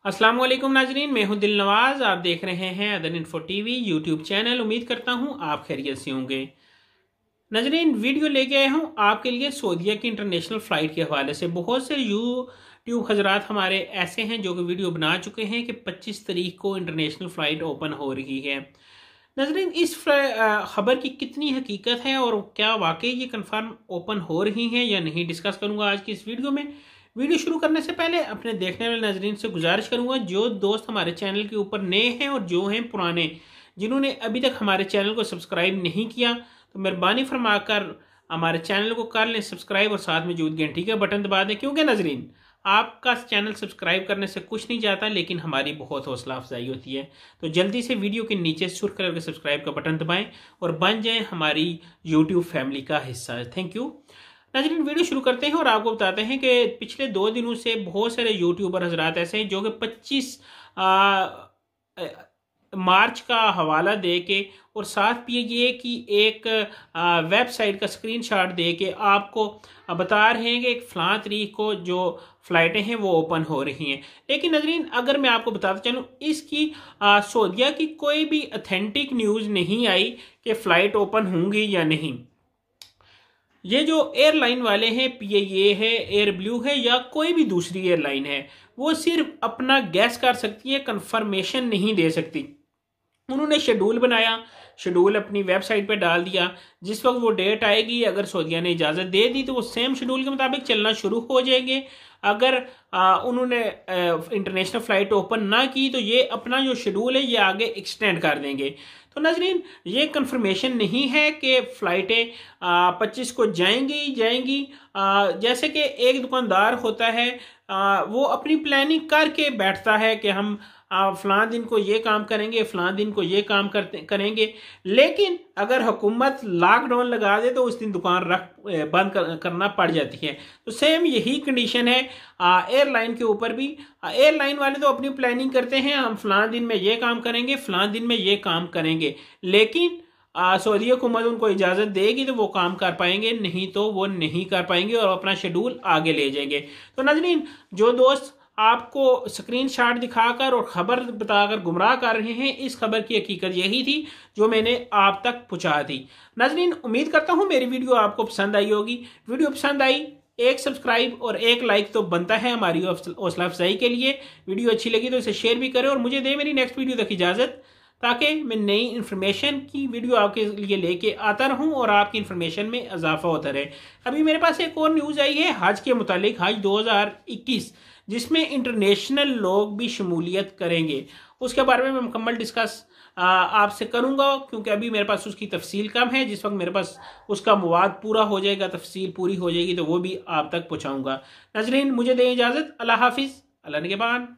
अस्सलाम वालेकुम नाजरीन, मैं हूं दिल नवाज। आप देख रहे हैं अदन इन्फो टीवी यूट्यूब चैनल। उम्मीद करता हूं आप खैरियत से होंगे। नाजरीन, वीडियो लेके आया हूं आपके लिए सऊदीया की इंटरनेशनल फ़्लाइट के हवाले से। बहुत से यूट्यूब हजरात हमारे ऐसे हैं जो कि वीडियो बना चुके हैं कि 25 तारीख को इंटरनेशनल फ़्लाइट ओपन हो रही है। नाजरीन, इस खबर की कितनी हकीकत है और क्या वाकई ये कन्फर्म ओपन हो रही हैं या नहीं, डिस्कस करूंगा आज की इस वीडियो में। वीडियो शुरू करने से पहले अपने देखने वाले नाजरीन से गुजारिश करूंगा, जो दोस्त हमारे चैनल के ऊपर नए हैं और जो हैं पुराने, जिन्होंने अभी तक हमारे चैनल को सब्सक्राइब नहीं किया, तो मेहरबानी फरमाकर हमारे चैनल को कर लें सब्सक्राइब और साथ में जो घंटी का बटन दबा दें। क्योंकि नाजरीन, आपका चैनल सब्सक्राइब करने से कुछ नहीं जाता, लेकिन हमारी बहुत हौसला अफजाई होती है। तो जल्दी से वीडियो के नीचे सुर्ख कलर के सब्सक्राइब का बटन दबाएं और बन जाएं हमारी यूट्यूब फैमिली का हिस्सा। थैंक यू नाजरीन। वीडियो शुरू करते हैं और आपको बताते हैं कि पिछले 2 दिनों से बहुत सारे यूट्यूबर हजरात ऐसे हैं जो कि 25 मार्च का हवाला दे के और साथ भी ये कि एक वेबसाइट का स्क्रीनशॉट दे के आपको बता रहे हैं कि एक फ़लाँ तारीख को जो फ़्लाइटें हैं वो ओपन हो रही हैं। लेकिन नजरीन, अगर मैं आपको बताता चलूँ, इसकी सऊदीया की कोई भी ऑथेंटिक न्यूज़ नहीं आई कि फ़्लाइट ओपन होंगी या नहीं। ये जो एयरलाइन वाले हैं, PIA है, एयर ब्लू है या कोई भी दूसरी एयरलाइन है, वो सिर्फ अपना गैस कर सकती है, कंफर्मेशन नहीं दे सकती। उन्होंने शेड्यूल बनाया, शेड्यूल अपनी वेबसाइट पे डाल दिया। जिस वक्त वो डेट आएगी, अगर सऊदीया ने इजाज़त दे दी तो वो सेम शेड्यूल के मुताबिक चलना शुरू हो जाएंगे। अगर उन्होंने इंटरनेशनल फ़्लाइट ओपन ना की तो ये अपना जो शेड्यूल है ये आगे एक्सटेंड कर देंगे। तो नाजरीन, ये कंफर्मेशन नहीं है कि फ़्लाइटें 25 को जाएंगी। जैसे कि एक दुकानदार होता है, वो अपनी प्लानिंग करके बैठता है कि हम फ़लाँ दिन को ये काम करेंगे, फ़लाँ दिन को ये काम करेंगे। लेकिन अगर हुकूमत लॉकडाउन लगा दे तो उस दिन दुकान बंद करना पड़ जाती है। तो सेम यही कंडीशन है एयरलाइन के ऊपर भी। एयरलाइन वाले तो अपनी प्लानिंग करते हैं, हम फ़लाँ दिन में ये काम करेंगे, फ़लाँ दिन में ये काम करेंगे। लेकिन सऊदी हुकूमत उनको इजाज़त देगी तो वो काम कर पाएंगे, नहीं तो वो नहीं कर पाएंगे और अपना शेड्यूल आगे ले जाएंगे। तो नाज़रीन, जो दोस्त आपको स्क्रीनशॉट दिखाकर और खबर बताकर गुमराह कर रहे हैं, इस खबर की हकीकत यही थी जो मैंने आप तक पहुंचा दी। नाज़रीन, उम्मीद करता हूं मेरी वीडियो आपको पसंद आई होगी। वीडियो पसंद आई, एक सब्सक्राइब और एक लाइक तो बनता है हमारी हौसला अफजाई के लिए। वीडियो अच्छी लगी तो इसे शेयर भी करें और मुझे दे मेरी नेक्स्ट वीडियो तक इजाज़त, ताकि मैं नई इन्फॉर्मेशन की वीडियो आपके लिए लेके आता रहूं और आपकी इन्फॉर्मेशन में इजाफा होता रहे। अभी मेरे पास एक और न्यूज़ आई है हज के मुतालिक, हज 2021, जिसमें इंटरनेशनल लोग भी शमूलियत करेंगे। उसके बारे में मैं मुकम्मल डिस्कस आपसे करूंगा, क्योंकि अभी मेरे पास उसकी तफसील कम है। जिस वक्त मेरे पास उसका मवाद पूरा हो जाएगा, तफसील पूरी हो जाएगी, तो वो भी आप तक पहुंचाऊंगा। नाज़रीन, मुझे दें इजाज़त। अल्लाह हाफिज़, अल्लाह निगहबान।